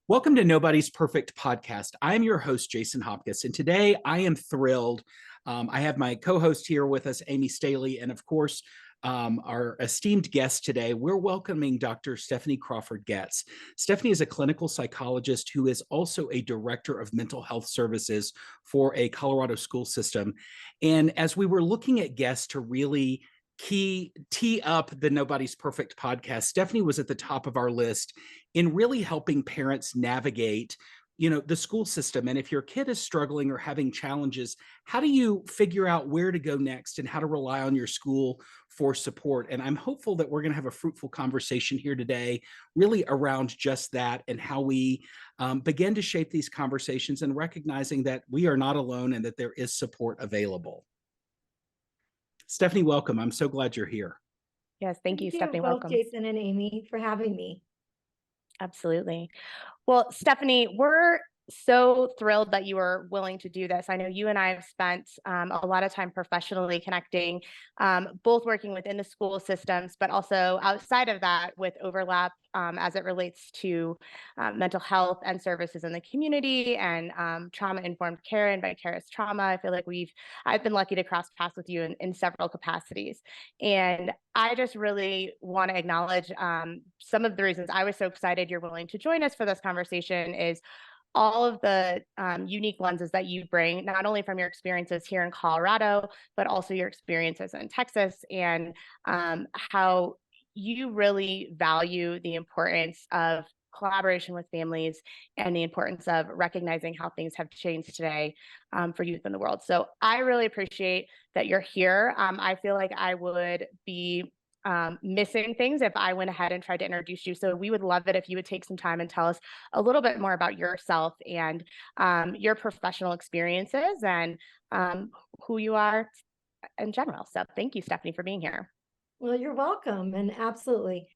Welcome to Nobody's Perfect Podcast. I'm your host, Jason Hopcus, and today I am thrilled. I have my co-host here with us, Amy Staley, and of course, our esteemed guest today. We're welcoming Dr. Stephanie Crawford-Goetz. Stephanie is a clinical psychologist who is also a director of mental health services for a Colorado school system. And as we were looking at guests to really tee up the Nobody's Perfect podcast, Stephanie was at the top of our list in really helping parents navigate, the school system. And if your kid is struggling or having challenges, how do you figure out where to go next and how to rely on your school for support? And I'm hopeful that we're going to have a fruitful conversation here today, really around just that and how we begin to shape these conversations and recognizing that we are not alone and that there is support available. Stephanie, welcome. I'm so glad you're here. Yes, thank you, Stephanie. Both welcome. Jason and Amy for having me. Absolutely. Well, Stephanie, we're so thrilled that you were willing to do this. I know you and I have spent a lot of time professionally connecting, both working within the school systems, but also outside of that with overlap as it relates to mental health and services in the community and trauma-informed care and vicarious trauma. I feel like I've been lucky to cross paths with you in several capacities. And I just really want to acknowledge some of the reasons I was so excited you're willing to join us for this conversation is all of the unique lenses that you bring, not only from your experiences here in Colorado, but also your experiences in Texas and how you really value the importance of collaboration with families and the importance of recognizing how things have changed today for youth in the world. So I really appreciate that you're here. I feel like I would be missing things if I went ahead and tried to introduce you. So we would love it if you would take some time and tell us a little bit more about yourself and your professional experiences and who you are in general. So thank you, Stephanie, for being here. Well, you're welcome. And absolutely.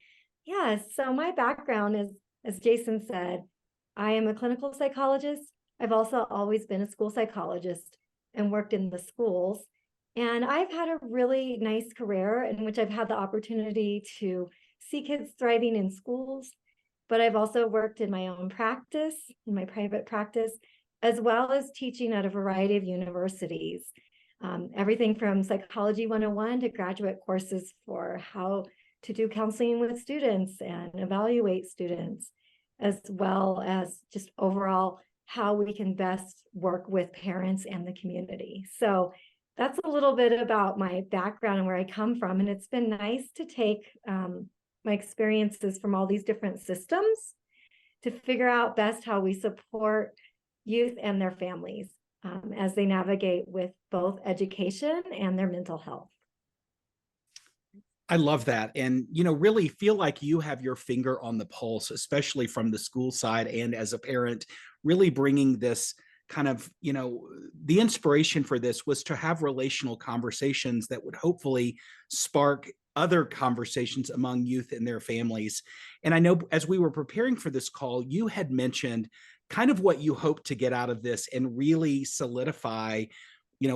Yes. So my background is, as Jason said, I am a clinical psychologist. I've also always been a school psychologist and worked in the schools. And I've had a really nice career in which I've had the opportunity to see kids thriving in schools, but I've also worked in my own practice, in my private practice, as well as teaching at a variety of universities. Everything from Psychology 101 to graduate courses for how to do counseling with students and evaluate students, as well as just overall how we can best work with parents and the community. So that's a little bit about my background and where I come from. And it's been nice to take my experiences from all these different systems to figure out best how we support youth and their families as they navigate with both education and their mental health. I love that. And, really feel like you have your finger on the pulse, especially from the school side and as a parent, really bringing this kind of, the inspiration for this was to have relational conversations that would hopefully spark other conversations among youth and their families. And I know as we were preparing for this call, you had mentioned kind of what you hope to get out of this and really solidify,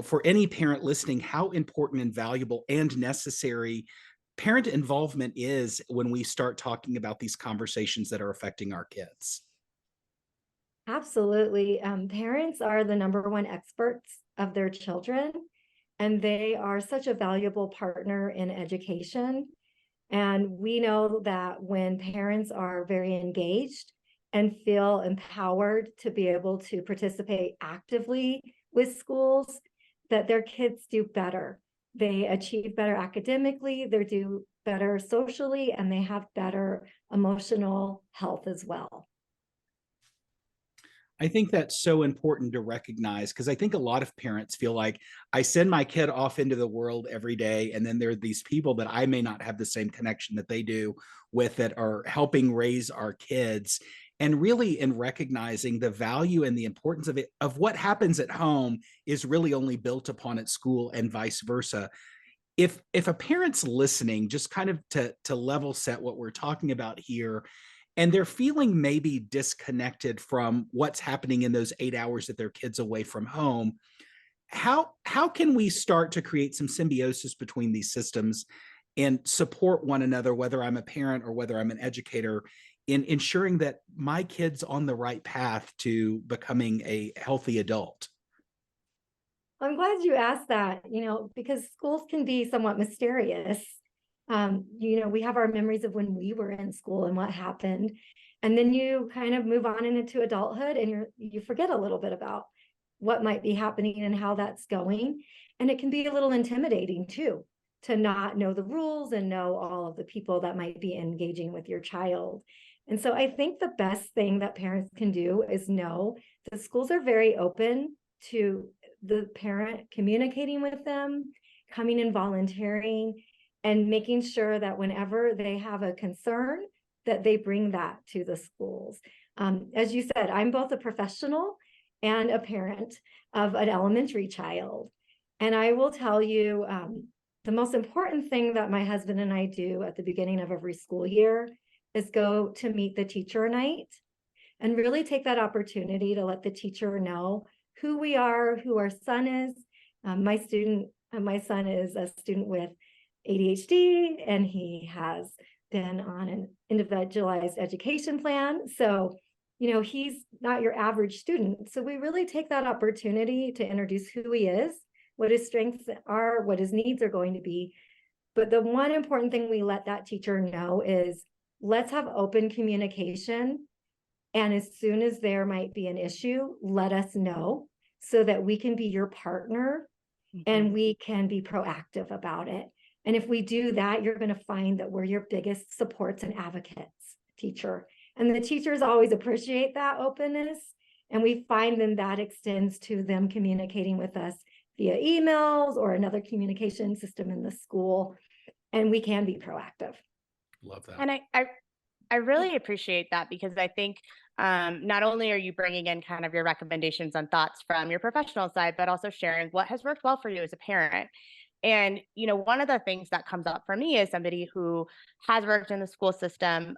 for any parent listening, how important and valuable and necessary parent involvement is when we start talking about these conversations that are affecting our kids. Absolutely. Parents are the number one experts of their children, and they are such a valuable partner in education. And we know that when parents are very engaged and feel empowered to be able to participate actively with schools, that their kids do better. They achieve better academically, they do better socially, and they have better emotional health as well. I think that's so important to recognize because I think a lot of parents feel like I send my kid off into the world every day, and then there are these people that I may not have the same connection that they do with that are helping raise our kids. And really in recognizing the value and the importance of it, of what happens at home is really only built upon at school and vice versa. If a parent's listening, just kind of to level set what we're talking about here, and they're feeling maybe disconnected from what's happening in those 8 hours that their kids away from home, how can we start to create some symbiosis between these systems and support one another, whether I'm a parent or whether I'm an educator, in ensuring that my kid's on the right path to becoming a healthy adult? I'm glad you asked that, because schools can be somewhat mysterious. We have our memories of when we were in school and what happened. And then you kind of move on into adulthood and you forget a little bit about what might be happening and how that's going. And it can be a little intimidating too, to not know the rules and know all of the people that might be engaging with your child. And so I think the best thing that parents can do is know that schools are very open to the parent communicating with them, coming and volunteering, and making sure that whenever they have a concern, that they bring that to the schools. As you said, I'm both a professional and a parent of an elementary child. And I will tell you, the most important thing that my husband and I do at the beginning of every school year is go to meet the teacher night and really take that opportunity to let the teacher know who we are, who our son is. My son is a student with ADHD, and he has been on an individualized education plan. So, he's not your average student. So we really take that opportunity to introduce who he is, what his strengths are, what his needs are going to be. But the one important thing we let that teacher know is, let's have open communication. And as soon as there might be an issue, let us know so that we can be your partner and we can be proactive about it. And if we do that, you're going to find that we're your biggest supports and advocates, teacher. And the teachers always appreciate that openness. And we find then that extends to them communicating with us via emails or another communication system in the school. And we can be proactive. Love that. And I really appreciate that, because I think not only are you bringing in kind of your recommendations and thoughts from your professional side, but also sharing what has worked well for you as a parent. And, one of the things that comes up for me as somebody who has worked in the school system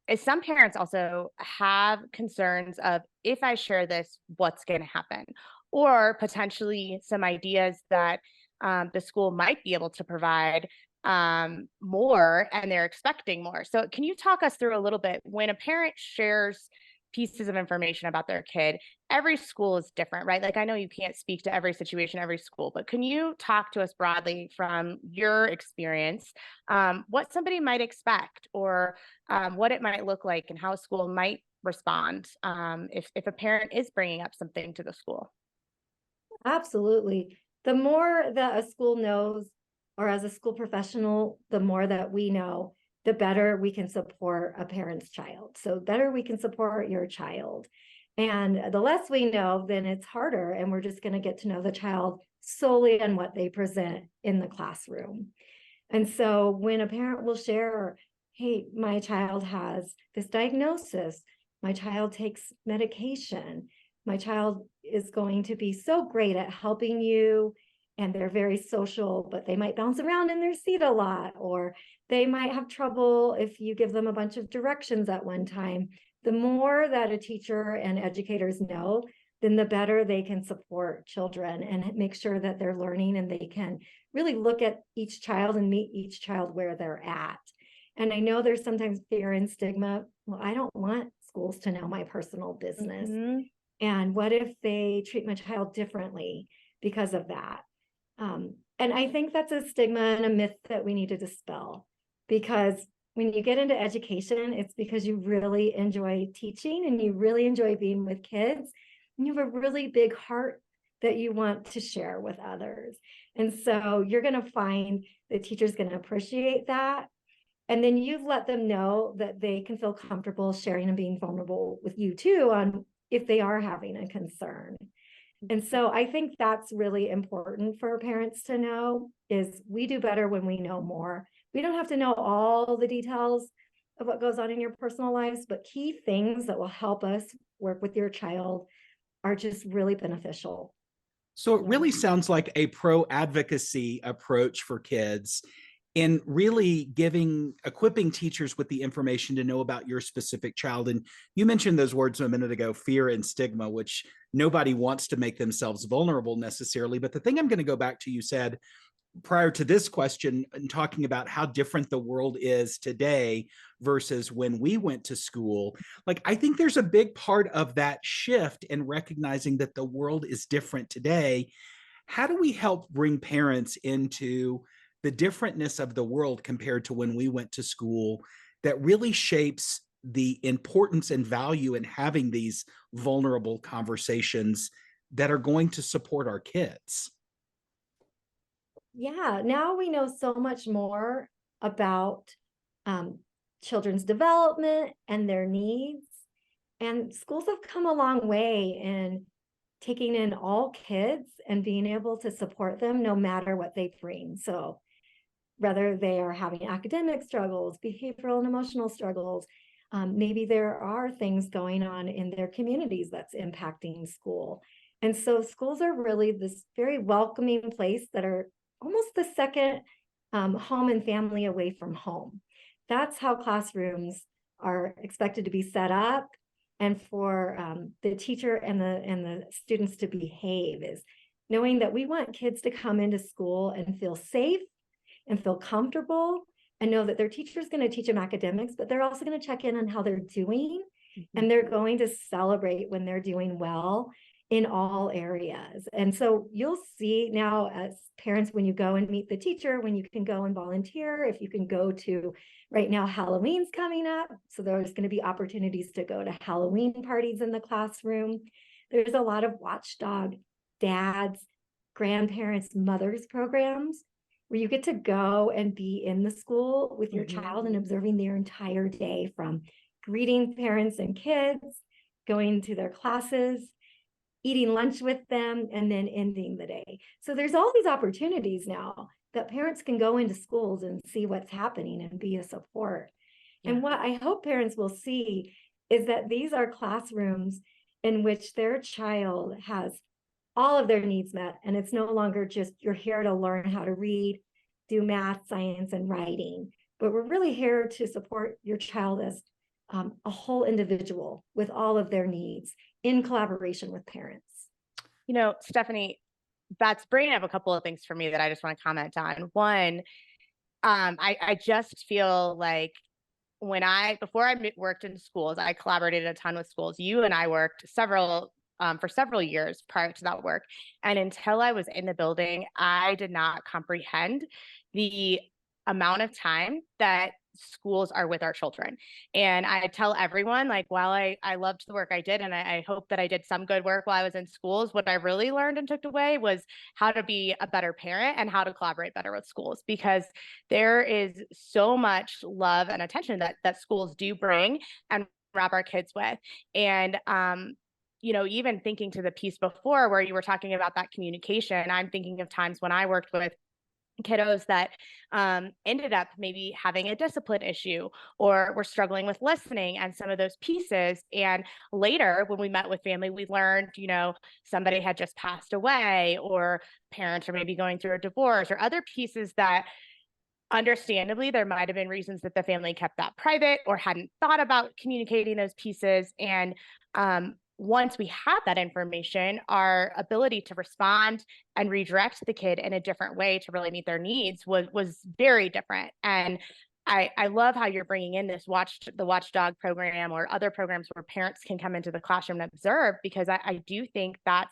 is some parents also have concerns of, if I share this, what's going to happen? Or potentially some ideas that the school might be able to provide more, and they're expecting more. So can you talk us through a little bit, when a parent shares pieces of information about their kid, every school is different, right? Like, I know you can't speak to every situation, every school, but can you talk to us broadly from your experience, what somebody might expect, or what it might look like, and how a school might respond if a parent is bringing up something to the school? Absolutely. The more that a school knows, or as a school professional, the more that we know, the better we can support a parent's child. So the better we can support your child. And the less we know, then it's harder. And we're just going to get to know the child solely on what they present in the classroom. And so when a parent will share, hey, my child has this diagnosis, my child takes medication, my child is going to be so great at helping you, and they're very social, but they might bounce around in their seat a lot, or they might have trouble if you give them a bunch of directions at one time. The more that a teacher and educators know, then the better they can support children and make sure that they're learning, and they can really look at each child and meet each child where they're at. And I know there's sometimes fear and stigma. Well, I don't want schools to know my personal business. And what if they treat my child differently because of that? And I think that's a stigma and a myth that we need to dispel, because when you get into education, it's because you really enjoy teaching and you really enjoy being with kids, and you have a really big heart that you want to share with others. And so you're going to find the teacher's going to appreciate that. And then you've let them know that they can feel comfortable sharing and being vulnerable with you too, on if they are having a concern. And so I think that's really important for parents to know, is we do better when we know more. We don't have to know all the details of what goes on in your personal lives, but key things that will help us work with your child are just really beneficial. So it really sounds like a pro-advocacy approach for kids, in really equipping teachers with the information to know about your specific child. And you mentioned those words a minute ago, fear and stigma, which nobody wants to make themselves vulnerable necessarily. But the thing I'm going to go back to, you said, prior to this question and talking about how different the world is today versus when we went to school, like I think there's a big part of that shift in recognizing that the world is different today. How do we help bring parents into the differentness of the world compared to when we went to school that really shapes the importance and value in having these vulnerable conversations that are going to support our kids? Yeah, now we know so much more about children's development and their needs. And schools have come a long way in taking in all kids and being able to support them no matter what they bring. So whether they are having academic struggles, behavioral and emotional struggles, maybe there are things going on in their communities that's impacting school. And so schools are really this very welcoming place that are almost the second home and family away from home. That's how classrooms are expected to be set up, and for the teacher and the students to behave, is knowing that we want kids to come into school and feel safe and feel comfortable and know that their teacher is going to teach them academics, but they're also going to check in on how they're doing. And they're going to celebrate when they're doing well in all areas. And so you'll see now as parents, when you go and meet the teacher, when you can go and volunteer, if you can go to, right now, Halloween's coming up. So there's going to be opportunities to go to Halloween parties in the classroom. There's a lot of watchdog dads, grandparents, mothers programs where you get to go and be in the school with your child and observing their entire day, from greeting parents and kids, going to their classes, eating lunch with them, and then ending the day. So there's all these opportunities now that parents can go into schools and see what's happening and be a support. Yeah. And what I hope parents will see is that these are classrooms in which their child has all of their needs met. And it's no longer just, you're here to learn how to read, do math, science, and writing, but we're really here to support your child as a whole individual with all of their needs in collaboration with parents. You know, Stephanie, that's bringing up a couple of things for me that I just want to comment on. One, I just feel like before I worked in schools, I collaborated a ton with schools. You and I worked for several years prior to that work. And until I was in the building, I did not comprehend the amount of time that schools are with our children. And I tell everyone, like, while I loved the work I did, and I hope that I did some good work while I was in schools, what I really learned and took away was how to be a better parent and how to collaborate better with schools, because there is so much love and attention that schools do bring and wrap our kids with. And you know, even thinking to the piece before where you were talking about that communication, I'm thinking of times when I worked with kiddos that ended up maybe having a discipline issue or were struggling with listening and some of those pieces. And later, when we met with family, we learned, you know, somebody had just passed away, or parents are maybe going through a divorce, or other pieces that understandably there might have been reasons that the family kept that private or hadn't thought about communicating those pieces. And once we had that information, our ability to respond and redirect the kid in a different way to really meet their needs was very different. And I love how you're bringing in the Watchdog program or other programs where parents can come into the classroom and observe, because I do think that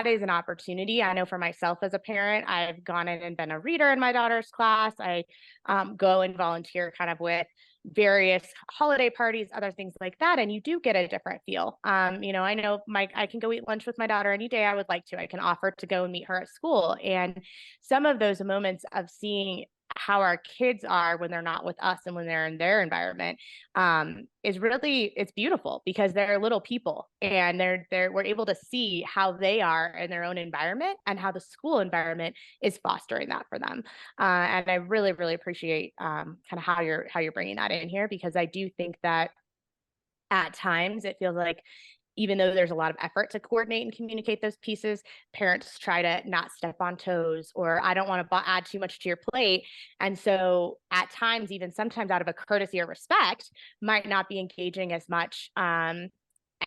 is an opportunity. I know for myself as a parent, I've gone in and been a reader in my daughter's class. I go and volunteer kind of with various holiday parties, other things like that. And you do get a different feel. You know, I know I can go eat lunch with my daughter any day I would like to. I can offer to go and meet her at school. And some of those moments of seeing how our kids are when they're not with us and when they're in their environment it's beautiful, because they're little people, and we're able to see how they are in their own environment and how the school environment is fostering that for them. And I really, really appreciate kind of how you're bringing that in here, because I do think that at times it feels like, even though there's a lot of effort to coordinate and communicate those pieces, parents try to not step on toes, or I don't want to add too much to your plate. And so at times, even sometimes out of a courtesy or respect, might not be engaging as much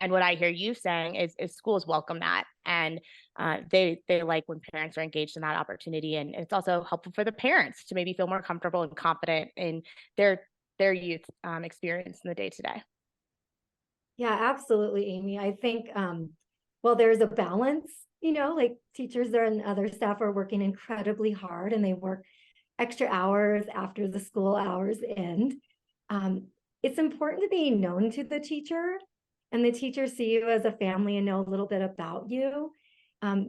And what I hear you saying is schools welcome that, and they like when parents are engaged in that opportunity, and it's also helpful for the parents to maybe feel more comfortable and confident in their youth experience in the day to day. Yeah, absolutely, Amy. I think, well, there's a balance, like teachers and other staff are working incredibly hard and they work extra hours after the school hours end. It's important to be known to the teacher and the teacher see you as a family and know a little bit about you,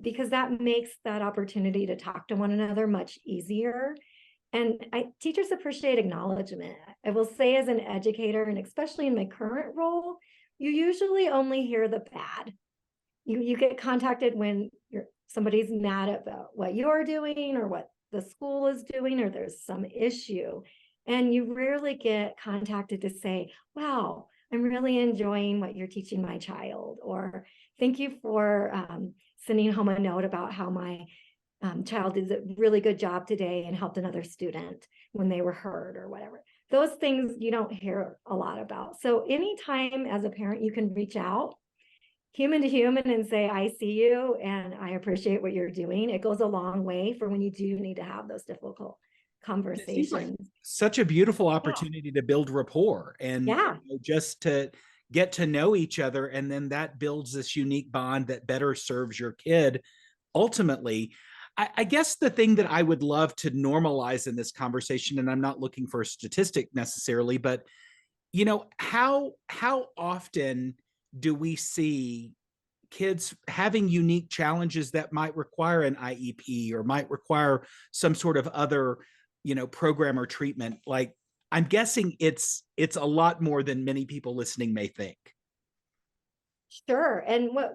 because that makes that opportunity to talk to one another much easier. And teachers appreciate acknowledgement. I will say as an educator, and especially in my current role, you usually only hear the bad. You get contacted when somebody's mad about what you're doing or what the school is doing, or there's some issue. And you rarely get contacted to say, wow, I'm really enjoying what you're teaching my child, or thank you for sending home a note about how my child did a really good job today and helped another student when they were hurt or whatever. Those things you don't hear a lot about. So anytime as a parent, you can reach out human to human and say, I see you and I appreciate what you're doing. It goes a long way for when you do need to have those difficult conversations. Like such a beautiful opportunity to build rapport and just to get to know each other. And then that builds this unique bond that better serves your kid. Ultimately, I guess the thing that I would love to normalize in this conversation, and I'm not looking for a statistic necessarily, but how often do we see kids having unique challenges that might require an IEP or might require some sort of other, program or treatment? Like, I'm guessing it's a lot more than many people listening may think. Sure. And what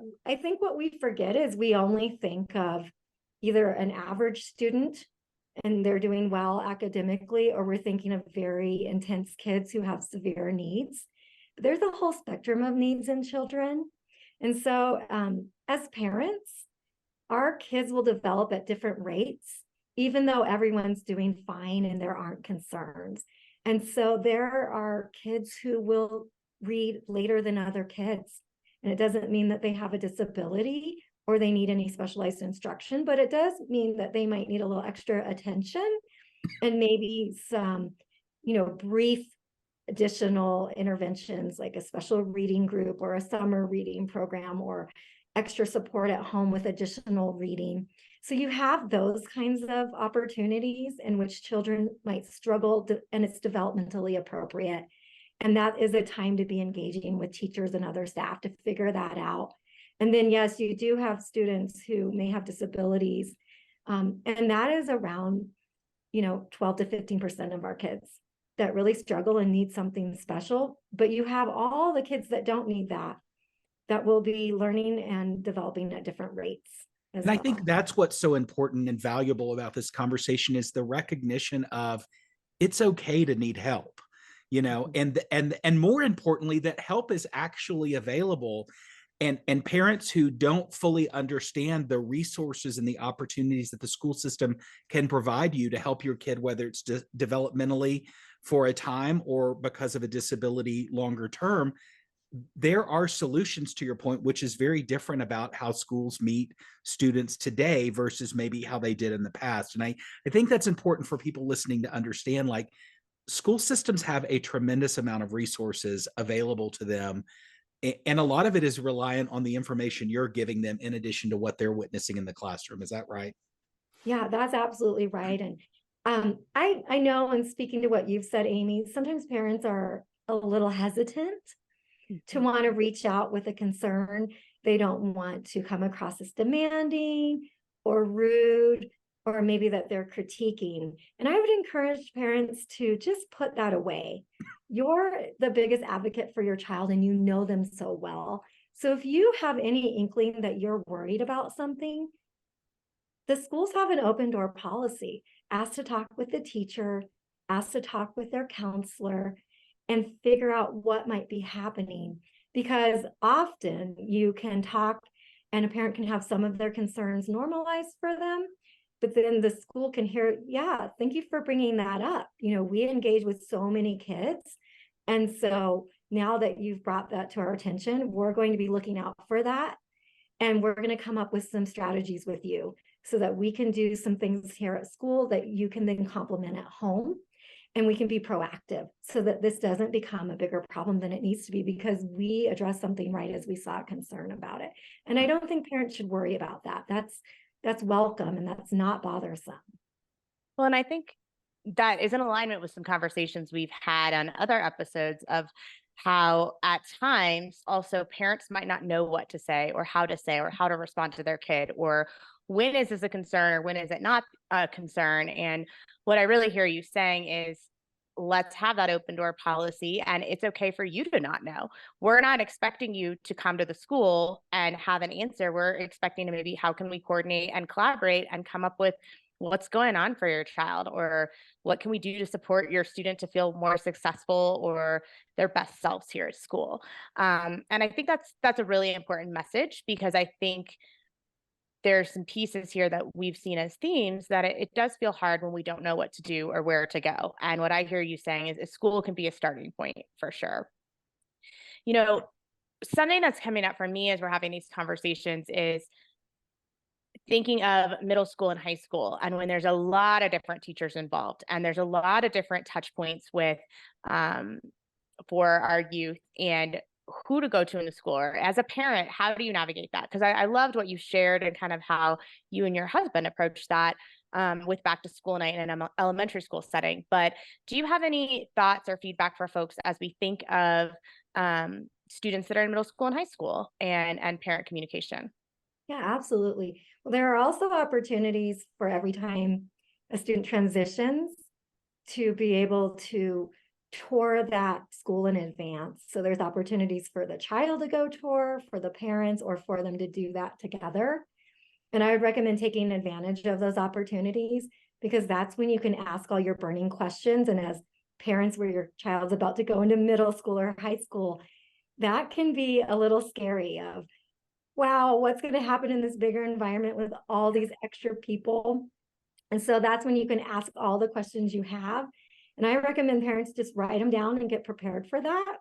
we forget is we only think of either an average student and they're doing well academically, or we're thinking of very intense kids who have severe needs. But there's a whole spectrum of needs in children. And so as parents, our kids will develop at different rates, even though everyone's doing fine and there aren't concerns. And so there are kids who will read later than other kids. And it doesn't mean that they have a disability or they need any specialized instruction, but it does mean that they might need a little extra attention and maybe some, brief additional interventions like a special reading group or a summer reading program or extra support at home with additional reading. So you have those kinds of opportunities in which children might struggle and it's developmentally appropriate. And that is a time to be engaging with teachers and other staff to figure that out. And then, yes, you do have students who may have disabilities. And that is around, 12 to 15% of our kids that really struggle and need something special. But you have all the kids that don't need that will be learning and developing at different rates. And I think that's what's so important and valuable about this conversation is the recognition of it's okay to need help, and more importantly, that help is actually available. And parents who don't fully understand the resources and the opportunities that the school system can provide you to help your kid, whether it's developmentally for a time or because of a disability longer term, there are solutions to your point, which is very different about how schools meet students today versus maybe how they did in the past. And I think that's important for people listening to understand, like, school systems have a tremendous amount of resources available to them. And a lot of it is reliant on the information you're giving them in addition to what they're witnessing in the classroom. Is that right? Yeah, that's absolutely right. And I know, and speaking to what you've said, Amy, sometimes parents are a little hesitant to want to reach out with a concern. They don't want to come across as demanding or rude, or maybe that they're critiquing. And I would encourage parents to just put that away. You're the biggest advocate for your child and you know them so well. So if you have any inkling that you're worried about something, the schools have an open door policy. Ask to talk with the teacher, ask to talk with their counselor, and figure out what might be happening. Because often you can talk and a parent can have some of their concerns normalized for them, but then the school can hear, thank you for bringing that up. We engage with so many kids. And so now that you've brought that to our attention, we're going to be looking out for that. And we're going to come up with some strategies with you so that we can do some things here at school that you can then complement at home. And we can be proactive so that this doesn't become a bigger problem than it needs to be, because we addressed something right as we saw a concern about it. And I don't think parents should worry about that. That's welcome, and that's not bothersome. Well, and I think that is in alignment with some conversations we've had on other episodes of how at times also parents might not know what to say or how to respond to their kid, or when is this a concern or when is it not a concern. And what I really hear you saying is, let's have that open door policy, and it's okay for you to not know. We're not expecting you to come to the school and have an answer. We're expecting to maybe, how can we coordinate and collaborate and come up with what's going on for your child, or what can we do to support your student to feel more successful or their best selves here at school. And I think that's a really important message, because I think there's some pieces here that we've seen as themes that it does feel hard when we don't know what to do or where to go. And what I hear you saying is school can be a starting point for sure. You know, something that's coming up for me as we're having these conversations is thinking of middle school and high school, and when there's a lot of different teachers involved and there's a lot of different touch points with for our youth, and who to go to in the school. Or as a parent, how do you navigate that? Because I loved what you shared and kind of how you and your husband approached that with back to school night in an elementary school setting. But do you have any thoughts or feedback for folks as we think of students that are in middle school and high school and parent communication? Yeah, absolutely. Well, there are also opportunities for every time a student transitions to be able to tour that school in advance. So there's opportunities for the child to go tour, for the parents, or for them to do that together. And I would recommend taking advantage of those opportunities, because that's when you can ask all your burning questions. And as parents where your child's about to go into middle school or high school, that can be a little scary of, wow, what's going to happen in this bigger environment with all these extra people? And so that's when you can ask all the questions you have. And I recommend parents just write them down and get prepared for that.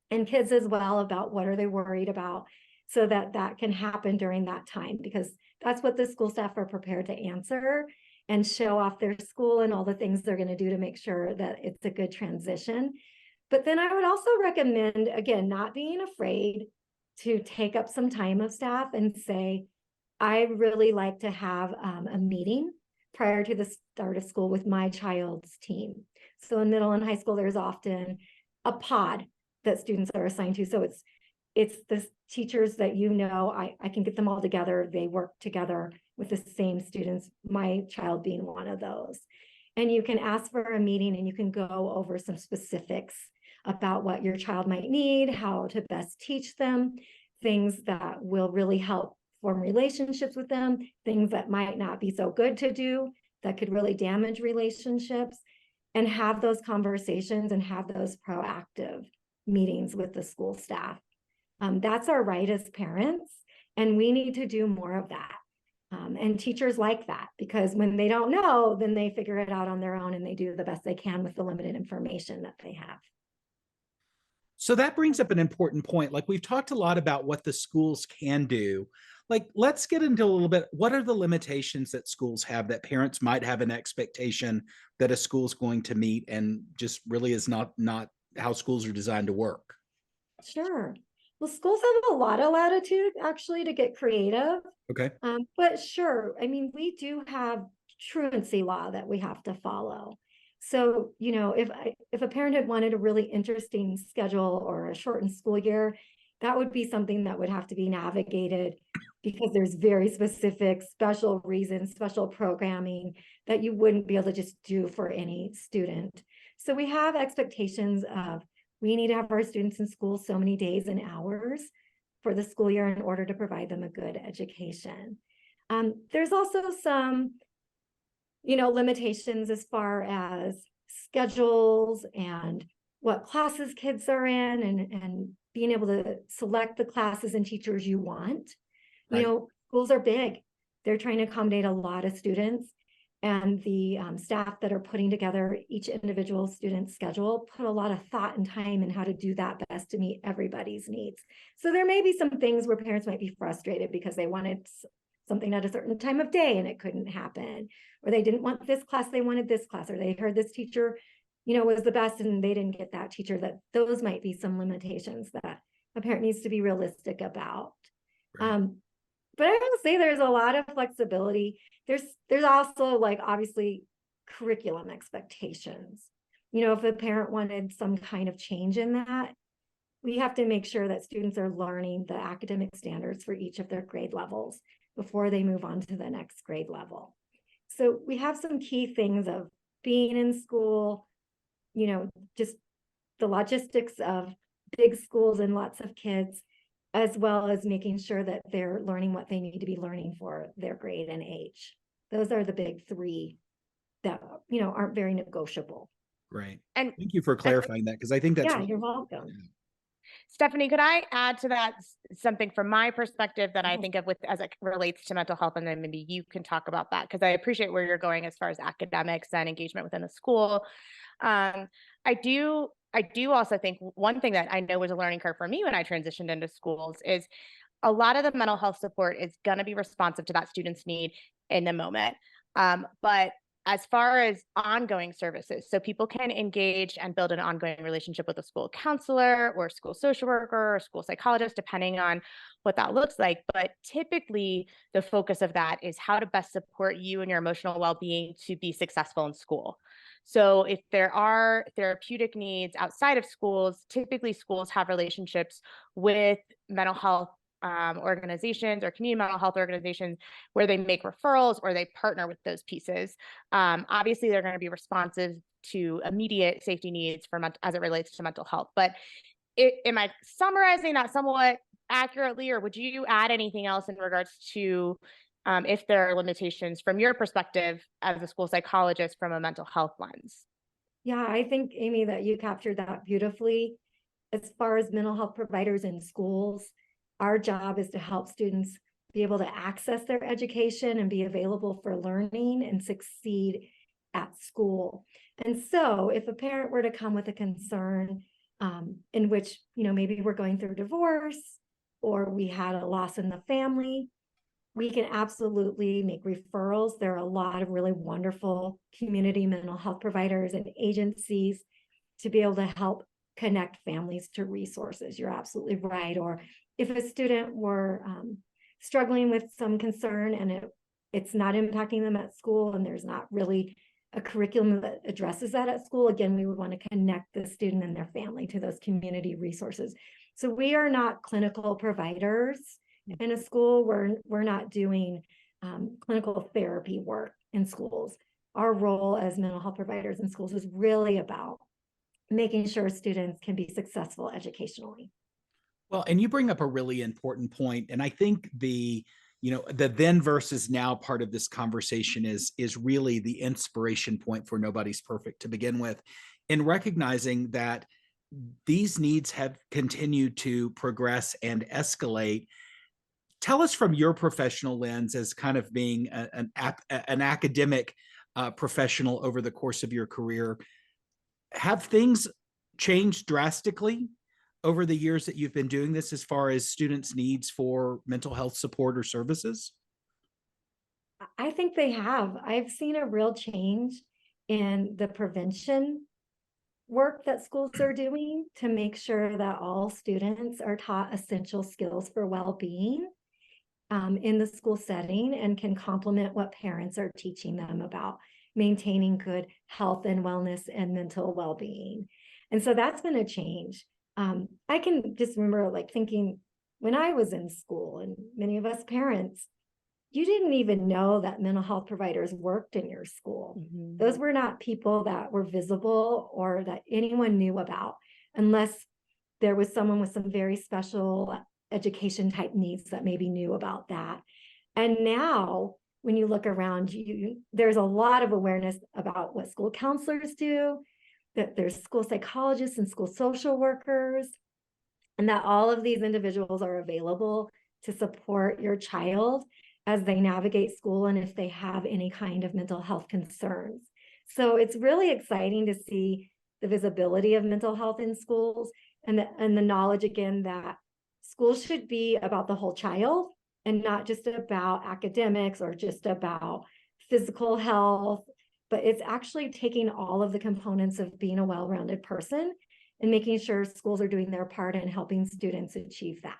And kids as well, about what are they worried about, so that that can happen during that time, because that's what the school staff are prepared to answer and show off their school and all the things they're going to do to make sure that it's a good transition. But then I would also recommend, again, not being afraid to take up some time of staff and say, I really like to have a meeting prior to the start of school with my child's team. So in middle and high school, there's often a pod that students are assigned to. So it's the teachers that, I can get them all together. They work together with the same students, my child being one of those. And you can ask for a meeting and you can go over some specifics about what your child might need, how to best teach them, things that will really help form relationships with them, things that might not be so good to do that could really damage relationships, and have those conversations and have those proactive meetings with the school staff. That's our right as parents, and we need to do more of that. And teachers like that, because when they don't know, then they figure it out on their own and they do the best they can with the limited information that they have. So that brings up an important point. Like, we've talked a lot about what the schools can do. Like, let's get into a little bit, what are the limitations that schools have that parents might have an expectation that a school's going to meet, and just really is not how schools are designed to work? Sure. Well, schools have a lot of latitude actually to get creative. Okay. But sure, I mean, we do have truancy law that we have to follow. So, if a parent had wanted a really interesting schedule or a shortened school year, that would be something that would have to be navigated, because there's very specific special reasons, special programming that you wouldn't be able to just do for any student. So we have expectations of, we need to have our students in school so many days and hours for the school year in order to provide them a good education. There's also some limitations as far as schedules and what classes kids are in, and being able to select the classes and teachers you want. Right. Schools are big. They're trying to accommodate a lot of students. and the staff that are putting together each individual student's schedule put a lot of thought and time in how to do that best to meet everybody's needs. So there may be some things where parents might be frustrated because they wanted something at a certain time of day and it couldn't happen, or they didn't want this class, they wanted this class, or they heard this teacher, was the best and they didn't get that teacher. That those might be some limitations that a parent needs to be realistic about. Right. But I will say there's a lot of flexibility. There's also, like, obviously curriculum expectations. If a parent wanted some kind of change in that, we have to make sure that students are learning the academic standards for each of their grade levels before they move on to the next grade level. So we have some key things of being in school, just the logistics of big schools and lots of kids, as well as making sure that they're learning what they need to be learning for their grade and age. Those are the big three that, aren't very negotiable. Right. And thank you for clarifying that, because I think that's Yeah, you're welcome. Stephanie, could I add to that something from my perspective that I think of with as it relates to mental health, and then maybe you can talk about that, because I appreciate where you're going as far as academics and engagement within the school. I do also think one thing that I know was a learning curve for me when I transitioned into schools is a lot of the mental health support is going to be responsive to that student's need in the moment. But as far as ongoing services, so people can engage and build an ongoing relationship with a school counselor or school social worker or school psychologist, depending on what that looks like. But typically, the focus of that is how to best support you and your emotional well-being to be successful in school. So if there are therapeutic needs outside of schools, typically schools have relationships with mental health organizations or community mental health organizations where they make referrals or they partner with those pieces. Obviously, they're going to be responsive to immediate safety needs as it relates to mental health. But am I summarizing that somewhat accurately, or would you add anything else in regards to if there are limitations from your perspective as a school psychologist from a mental health lens? Yeah, I think, Amy, that you captured that beautifully. As far as mental health providers in schools, our job is to help students be able to access their education and be available for learning and succeed at school. And so if a parent were to come with a concern in which, maybe we're going through divorce or we had a loss in the family, we can absolutely make referrals. There are a lot of really wonderful community mental health providers and agencies to be able to help connect families to resources. You're absolutely right. Or if a student were struggling with some concern and it's not impacting them at school and there's not really a curriculum that addresses that at school, again, we would want to connect the student and their family to those community resources. So we are not clinical providers in a school. We're not doing clinical therapy work in schools. Our role as mental health providers in schools is really about making sure students can be successful educationally. Well, and you bring up a really important point, and I think the then versus now part of this conversation is really the inspiration point for Nobody's Perfect to begin with, in recognizing that these needs have continued to progress and escalate. Tell us from your professional lens, as kind of being an academic professional over the course of your career, have things changed drastically over the years that you've been doing this as far as students' needs for mental health support or services? I think they have. I've seen a real change in the prevention work that schools are doing to make sure that all students are taught essential skills for well-being in the school setting and can complement what parents are teaching them about maintaining good health and wellness and mental well-being. And so that's been a change. I can just remember thinking when I was in school, and many of us parents, you didn't even know that mental health providers worked in your school. Mm-hmm. Those were not people that were visible or that anyone knew about, unless there was someone with some very special education type needs that maybe knew about that. And now when you look around you, there's a lot of awareness about what school counselors do, that there's school psychologists and school social workers, and that all of these individuals are available to support your child as they navigate school and if they have any kind of mental health concerns. So it's really exciting to see the visibility of mental health in schools and the knowledge again that schools should be about the whole child and not just about academics or just about physical health, but it's actually taking all of the components of being a well-rounded person and making sure schools are doing their part in helping students achieve that.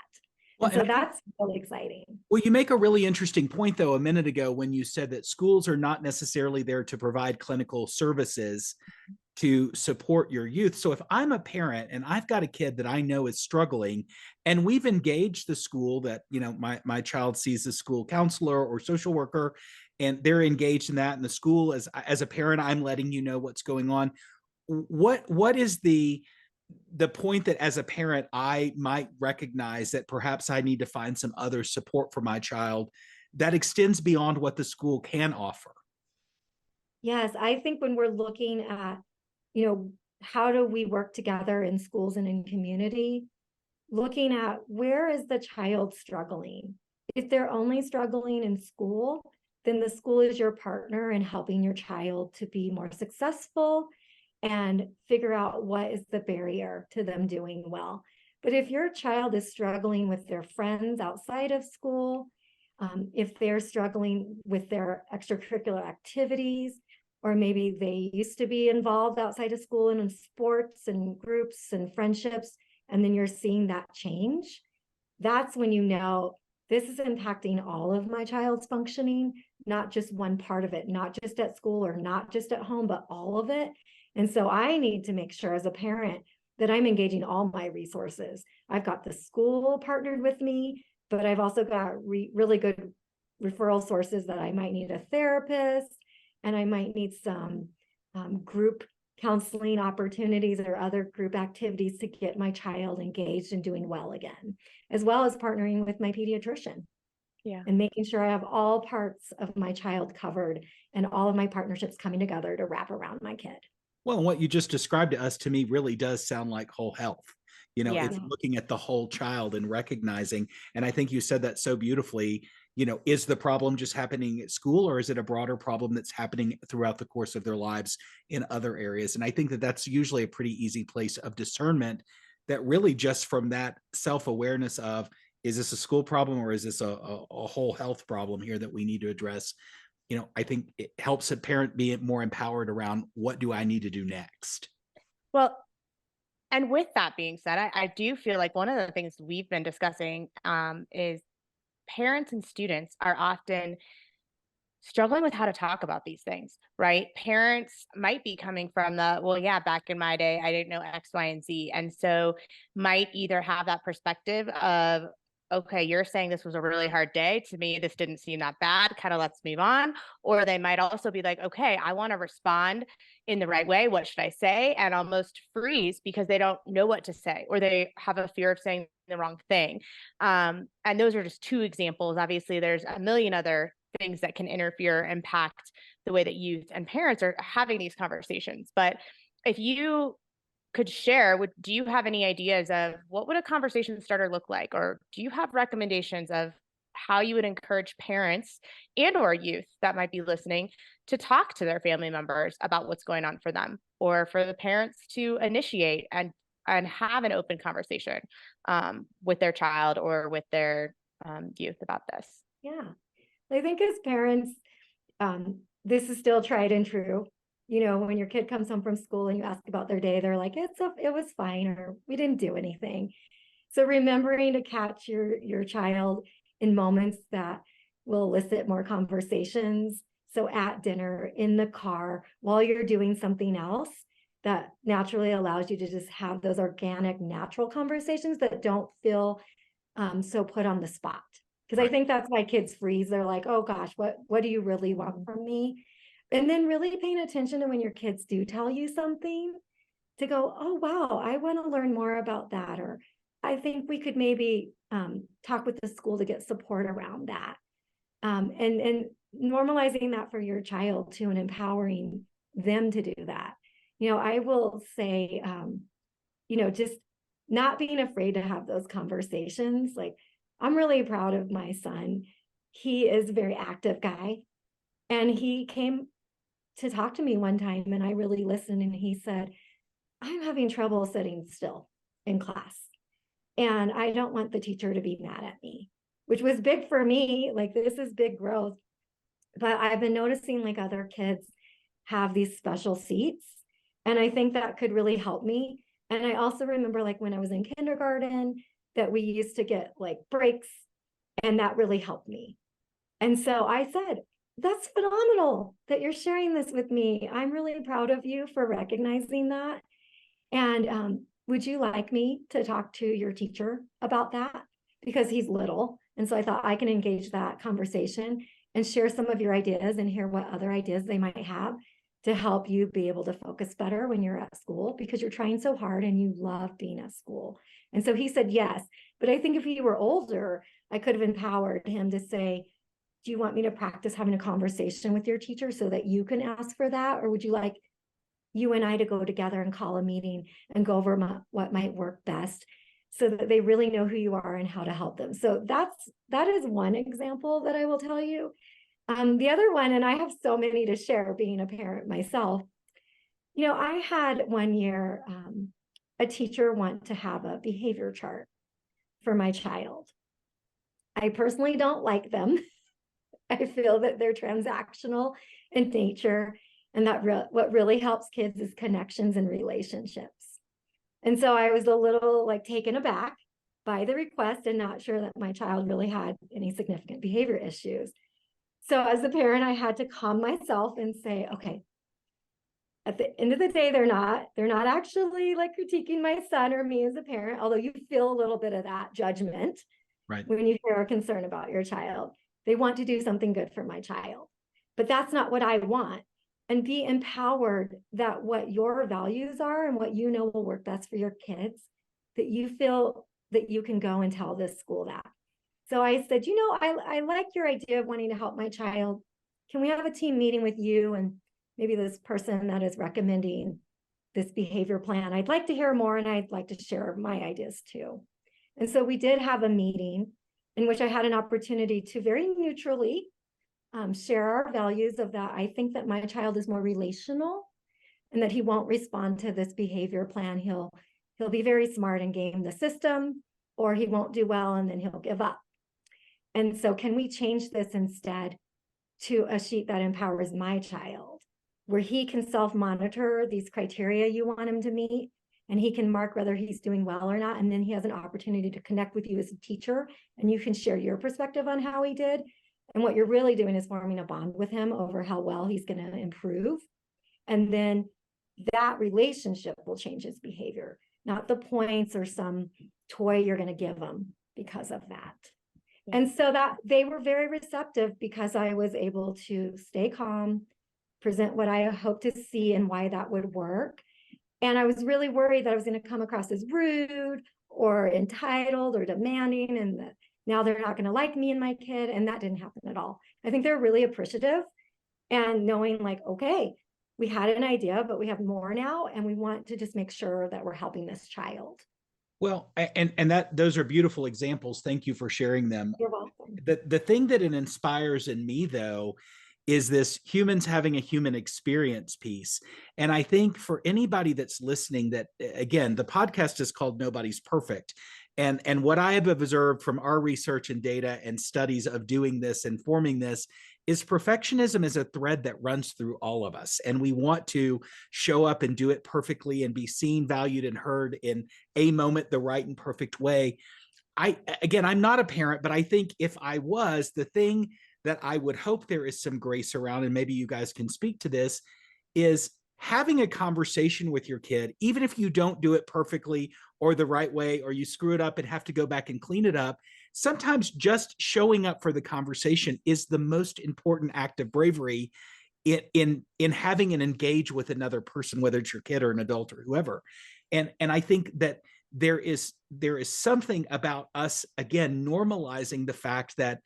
Well, and so that's really exciting. Well, you make a really interesting point, though, a minute ago when you said that schools are not necessarily there to provide clinical services to support your youth. So if I'm a parent and I've got a kid that I know is struggling, and we've engaged the school that, my child sees the school counselor or social worker, and they're engaged in that, and the school, as a parent, I'm letting you know what's going on. What is the point that as a parent, I might recognize that perhaps I need to find some other support for my child that extends beyond what the school can offer? Yes, I think when we're looking at, how do we work together in schools and in community, looking at where is the child struggling? If they're only struggling in school, then the school is your partner in helping your child to be more successful and figure out what is the barrier to them doing well. But if your child is struggling with their friends outside of school, if they're struggling with their extracurricular activities, or maybe they used to be involved outside of school and in sports and groups and friendships, and then you're seeing that change, that's when you know this is impacting all of my child's functioning, not just one part of it, not just at school or not just at home, but all of it. And so I need to make sure as a parent that I'm engaging all my resources. I've got the school partnered with me, but I've also got really good referral sources that I might need a therapist, and I might need some group counseling opportunities or other group activities to get my child engaged and doing well again, as well as partnering with my pediatrician. Yeah. And making sure I have all parts of my child covered and all of my partnerships coming together to wrap around my kid. Well, what you just described to us, to me, really does sound like whole health. Yeah. It's looking at the whole child and recognizing, and I think you said that so beautifully, is the problem just happening at school, or is it a broader problem that's happening throughout the course of their lives in other areas? And I think that that's usually a pretty easy place of discernment, that really just from that self-awareness of, is this a school problem or is this a whole health problem here that we need to address? I think it helps a parent be more empowered around, what do I need to do next? Well, and with that being said, I do feel like one of the things we've been discussing is parents and students are often struggling with how to talk about these things, right? Parents might be coming from well, yeah, back in my day, I didn't know X, Y, and Z. And so might either have that perspective of, okay, you're saying this was a really hard day. To me, this didn't seem that bad. Kind of let's move on. Or they might also be like, okay, I want to respond in the right way. What should I say? And almost freeze because they don't know what to say, or they have a fear of saying the wrong thing. And those are just two examples. Obviously, there's a million other things that can interfere, impact the way that youth and parents are having these conversations. But if you could share, do you have any ideas of what would a conversation starter look like? Or do you have recommendations of how you would encourage parents and or youth that might be listening to talk to their family members about what's going on for them, or for the parents to initiate and have an open conversation with their child or with their youth about this? Yeah, I think as parents, this is still tried and true. When your kid comes home from school and you ask about their day, they're like, it was fine, or we didn't do anything. So remembering to catch your child in moments that will elicit more conversations. So at dinner, in the car, while you're doing something else, that naturally allows you to just have those organic, natural conversations that don't feel so put on the spot. Because I think that's why kids freeze. They're like, oh gosh, what do you really want from me? And then really paying attention to when your kids do tell you something, to go, oh wow, I want to learn more about that. Or I think we could maybe talk with the school to get support around that. And normalizing that for your child too, and empowering them to do that. I will say, just not being afraid to have those conversations. Like, I'm really proud of my son. he is a very active guy. And he came to talk to me one time, and I really listened, and he said, I'm having trouble sitting still in class, and I don't want the teacher to be mad at me, which was big for me. Like, this is big growth. But I've been noticing like other kids have these special seats, and I think that could really help me. And I also remember like when I was in kindergarten that we used to get like breaks, and that really helped me. And so I said, that's phenomenal that you're sharing this with me. I'm really proud of you for recognizing that. And would you like me to talk to your teacher about that? Because he's little. And so I thought I can engage that conversation and share some of your ideas and hear what other ideas they might have to help you be able to focus better when you're at school, because you're trying so hard and you love being at school. And so he said yes. But I think if he were older, I could have empowered him to say, do you want me to practice having a conversation with your teacher so that you can ask for that? Or would you like you and I to go together and call a meeting and go over what might work best so that they really know who you are and how to help them? So that is one example that I will tell you. The other one, and I have so many to share being a parent myself, I had one year a teacher want to have a behavior chart for my child. I personally don't like them. I feel that they're transactional in nature, and that what really helps kids is connections and relationships. And so I was a little like taken aback by the request and not sure that my child really had any significant behavior issues. So as a parent, I had to calm myself and say, okay, at the end of the day, they're not actually like critiquing my son or me as a parent, although you feel a little bit of that judgment, right, when you hear a concern about your child. They want to do something good for my child, but that's not what I want. And be empowered that what your values are and what you know will work best for your kids, that you feel that you can go and tell this school that. So I said, I like your idea of wanting to help my child. Can we have a team meeting with you and maybe this person that is recommending this behavior plan? I'd like to hear more, and I'd like to share my ideas too. And so we did have a meeting in which I had an opportunity to very neutrally share our values of that. I think that my child is more relational and that he won't respond to this behavior plan. He'll be very smart and game the system, or he won't do well and then he'll give up. And so can we change this instead to a sheet that empowers my child, where he can self-monitor these criteria you want him to meet, and he can mark whether he's doing well or not. And then he has an opportunity to connect with you as a teacher, and you can share your perspective on how he did. And what you're really doing is forming a bond with him over how well he's going to improve. And then that relationship will change his behavior, not the points or some toy you're going to give him because of that. And so that they were very receptive, because I was able to stay calm, present what I hope to see and why that would work. And I was really worried that I was going to come across as rude or entitled or demanding, and that now they're not going to like me and my kid. And that didn't happen at all. I think they're really appreciative, and knowing like, okay, we had an idea, but we have more now, and we want to just make sure that we're helping this child. Well, and that those are beautiful examples. Thank you for sharing them. You're welcome. The thing that it inspires in me, though, is this humans having a human experience piece. And I think for anybody that's listening, that, again, the podcast is called Nobody's Perfect. And what I have observed from our research and data and studies of doing this and forming this is perfectionism is a thread that runs through all of us. And we want to show up and do it perfectly and be seen, valued, and heard in a moment, the right and perfect way. I'm not a parent, but I think if I was, the thing that I would hope there is some grace around, and maybe you guys can speak to this, is having a conversation with your kid, even if you don't do it perfectly or the right way, or you screw it up and have to go back and clean it up. Sometimes just showing up for the conversation is the most important act of bravery in having an engage with another person, whether it's your kid or an adult or whoever. And I think that there is something about us, again, normalizing the fact that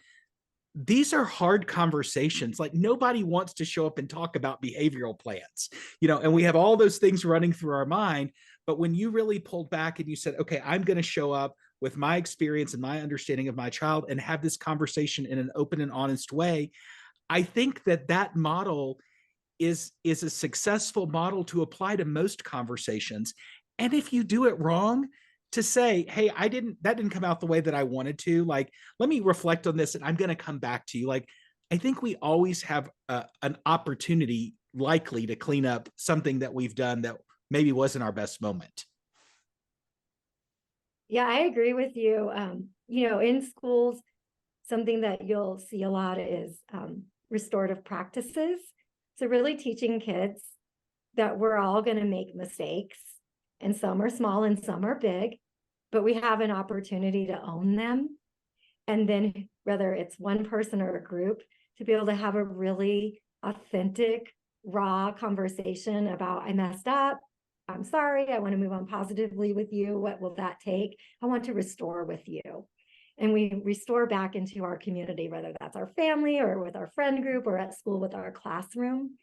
these are hard conversations. Like, nobody wants to show up and talk about behavioral plans, and we have all those things running through our mind. But when you really pulled back and you said, okay, I'm going to show up with my experience and my understanding of my child and have this conversation in an open and honest way. I think that that model is a successful model to apply to most conversations. And if you do it wrong, to say, hey, that didn't come out the way that I wanted to, like, let me reflect on this and I'm going to come back to you. Like, I think we always have an opportunity likely to clean up something that we've done that maybe wasn't our best moment. Yeah, I agree with you. In schools, something that you'll see a lot is restorative practices. So really teaching kids that we're all going to make mistakes, and some are small and some are big, but we have an opportunity to own them. And then whether it's one person or a group, to be able to have a really authentic, raw conversation about, I messed up, I'm sorry, I want to move on positively with you. What will that take? I want to restore with you. And we restore back into our community, whether that's our family or with our friend group or at school with our classroom.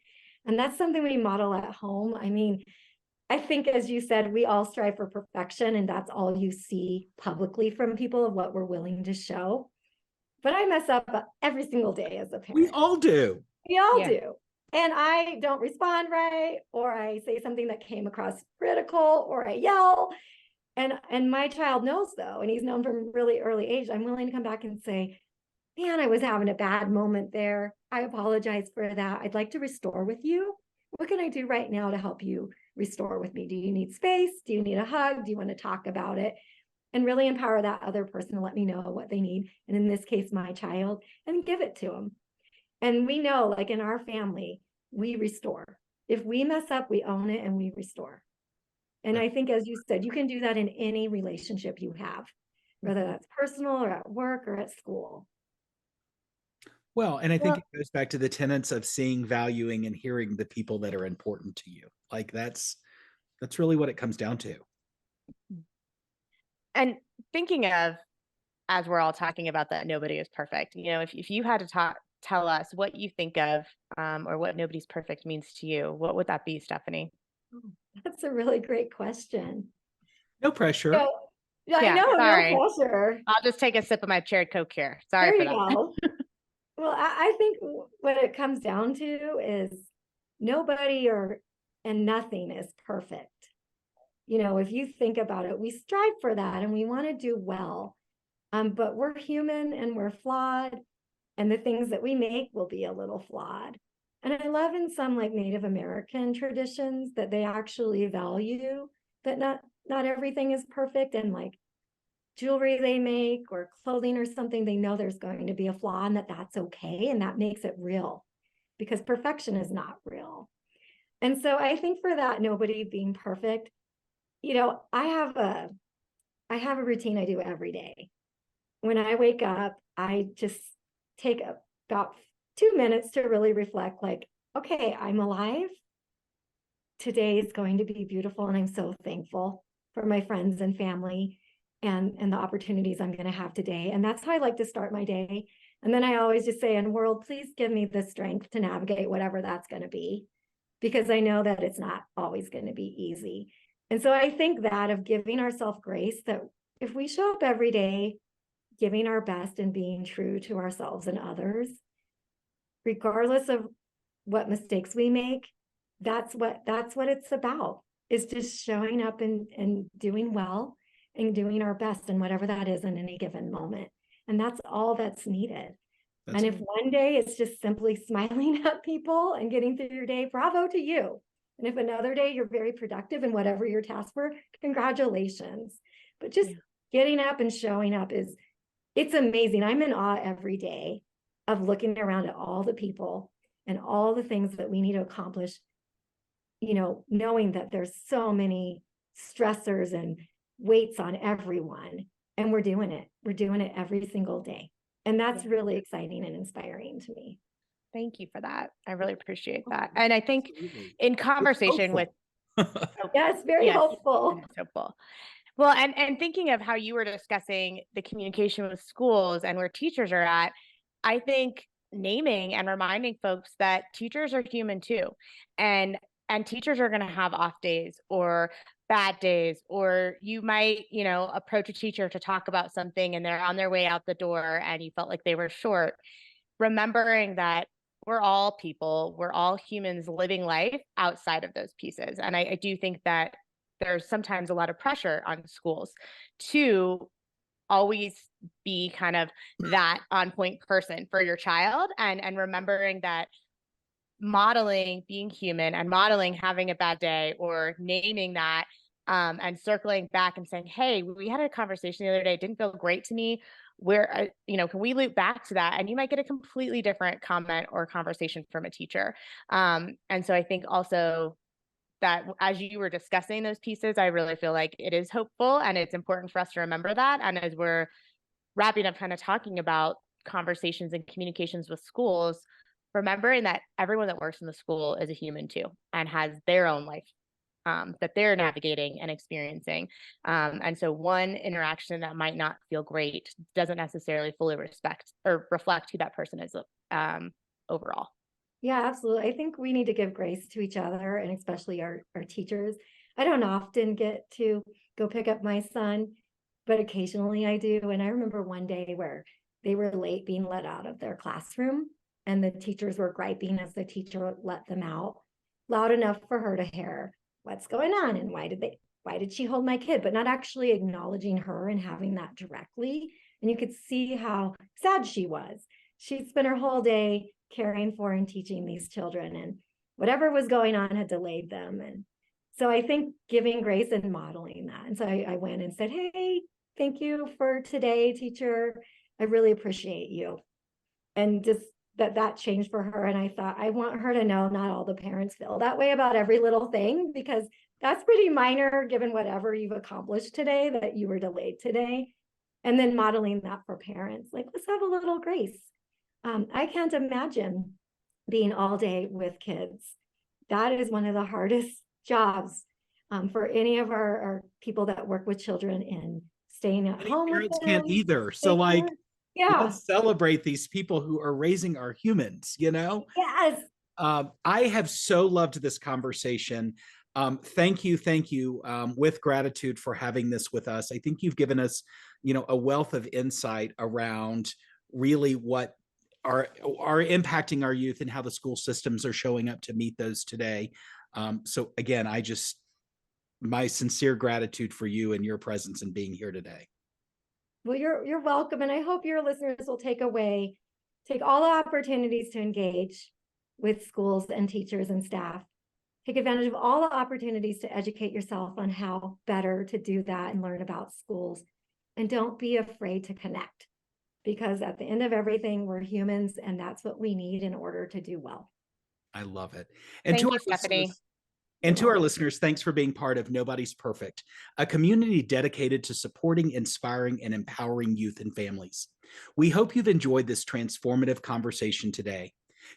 And that's something we model at home. I mean, I think, as you said, we all strive for perfection, and that's all you see publicly from people of what we're willing to show. But I mess up every single day as a parent. We all do. We all do. And I don't respond right, or I say something that came across critical, or I yell. And my child knows, though, and he's known from really early age, I'm willing to come back and say, man, I was having a bad moment there. I apologize for that. I'd like to restore with you. What can I do right now to help you restore with me? Do you need space? Do you need a hug? Do you want to talk about it? And really empower that other person to let me know what they need. And in this case, my child, and give it to them. And we know, like in our family, we restore. If we mess up, we own it and we restore. And I think, as you said, you can do that in any relationship you have, whether that's personal or at work or at school. Well, and I think it goes back to the tenets of seeing, valuing, and hearing the people that are important to you. Like that's really what it comes down to. And thinking of, as we're all talking about that nobody is perfect, if you had to tell us what you think of or what nobody's perfect means to you, what would that be, Stephanie? That's a really great question. No pressure. I know, sorry. no pressure. I'll just take a sip of my cherry Coke here. Sorry for that. Go. Well, I think what it comes down to is nobody and nothing is perfect. If you think about it, we strive for that and we want to do well. But we're human and we're flawed, and the things that we make will be a little flawed. And I love in some like Native American traditions that they actually value that not everything is perfect, and like jewelry they make or clothing or something, they know there's going to be a flaw and that's okay. And that makes it real, because perfection is not real. And so I think for that, nobody being perfect, I have a routine I do every day. When I wake up, I just take about 2 minutes to really reflect, like, okay, I'm alive. Today is going to be beautiful. And I'm so thankful for my friends and family and the opportunities I'm going to have today. And that's how I like to start my day. And then I always just say, and world, please give me the strength to navigate whatever that's going to be, because I know that it's not always going to be easy. And so I think that of giving ourselves grace, that if we show up every day, giving our best and being true to ourselves and others, regardless of what mistakes we make, that's what it's about, is just showing up and doing well and doing our best in whatever that is in any given moment. And that's all that's needed. And if one day it's just simply smiling at people and getting through your day, bravo to you. And if another day you're very productive in whatever your tasks were, congratulations. But just getting up and showing up it's amazing. I'm in awe every day of looking around at all the people and all the things that we need to accomplish, knowing that there's so many stressors and weights on everyone, and we're doing it. We're doing it every single day. And that's really exciting and inspiring to me. Thank you for that. I really appreciate that. And I think in conversation with, yes, very hopeful. It's hopeful. Well, and thinking of how you were discussing the communication with schools and where teachers are at, I think naming and reminding folks that teachers are human too. And teachers are going to have off days or bad days, or you might, approach a teacher to talk about something and they're on their way out the door and you felt like they were short. Remembering that we're all people, we're all humans living life outside of those pieces. And I do think that there's sometimes a lot of pressure on schools to always be kind of that on point person for your child, and remembering that modeling being human and modeling having a bad day or naming that, and circling back and saying, hey, we had a conversation the other day, it didn't feel great to me, where can we loop back to that? And you might get a completely different comment or conversation from a teacher. And so I think also that as you were discussing those pieces, I really feel like it is hopeful and it's important for us to remember that. And as we're wrapping up kind of talking about conversations and communications with schools, remembering that everyone that works in the school is a human too and has their own life, that they're navigating and experiencing. And so one interaction that might not feel great doesn't necessarily fully respect or reflect who that person is overall. Yeah, absolutely. I think we need to give grace to each other, and especially our teachers. I don't often get to go pick up my son, but occasionally I do. And I remember one day where they were late being let out of their classroom, and the teachers were griping as the teacher let them out loud enough for her to hear what's going on and why did she hold my kid, but not actually acknowledging her and having that directly. And you could see how sad she was. She'd spent her whole day caring for and teaching these children, and whatever was going on had delayed them. And so I think giving grace and modeling that. And so I went and said, hey, thank you for today, teacher. I really appreciate you. And just that changed for her. And I thought, I want her to know not all the parents feel that way about every little thing, because that's pretty minor given whatever you've accomplished today, that you were delayed today. And then modeling that for parents, like, let's have a little grace. I can't imagine being all day with kids. That is one of the hardest jobs for any of our people that work with children and staying at home. Parents can't either. So yeah, let's celebrate these people who are raising our humans, Yes. I have so loved this conversation. Thank you, with gratitude for having this with us. I think you've given us, a wealth of insight around really what are impacting our youth and how the school systems are showing up to meet those today. So again, my sincere gratitude for you and your presence and being here today. Well, you're welcome. And I hope your listeners will take all the opportunities to engage with schools and teachers and staff. Take advantage of all the opportunities to educate yourself on how better to do that and learn about schools. And don't be afraid to connect, because at the end of everything, we're humans, and that's what we need in order to do well. I love it. And Thank you, Stephanie. And to our listeners, thanks for being part of Nobody's Perfect, a community dedicated to supporting, inspiring, and empowering youth and families. We hope you've enjoyed this transformative conversation today.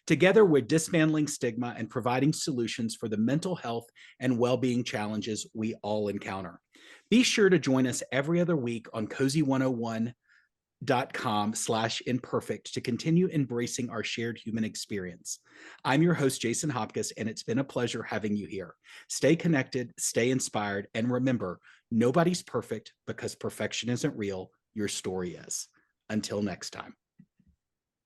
Together, we're dismantling stigma and providing solutions for the mental health and well-being challenges we all encounter. Be sure to join us every other week on cozy101.com/imperfect to continue embracing our shared human experience. I'm your host, Jason Hopcus, and it's been a pleasure having you here. Stay connected, stay inspired, and remember, nobody's perfect because perfection isn't real. Your story is. Until next time.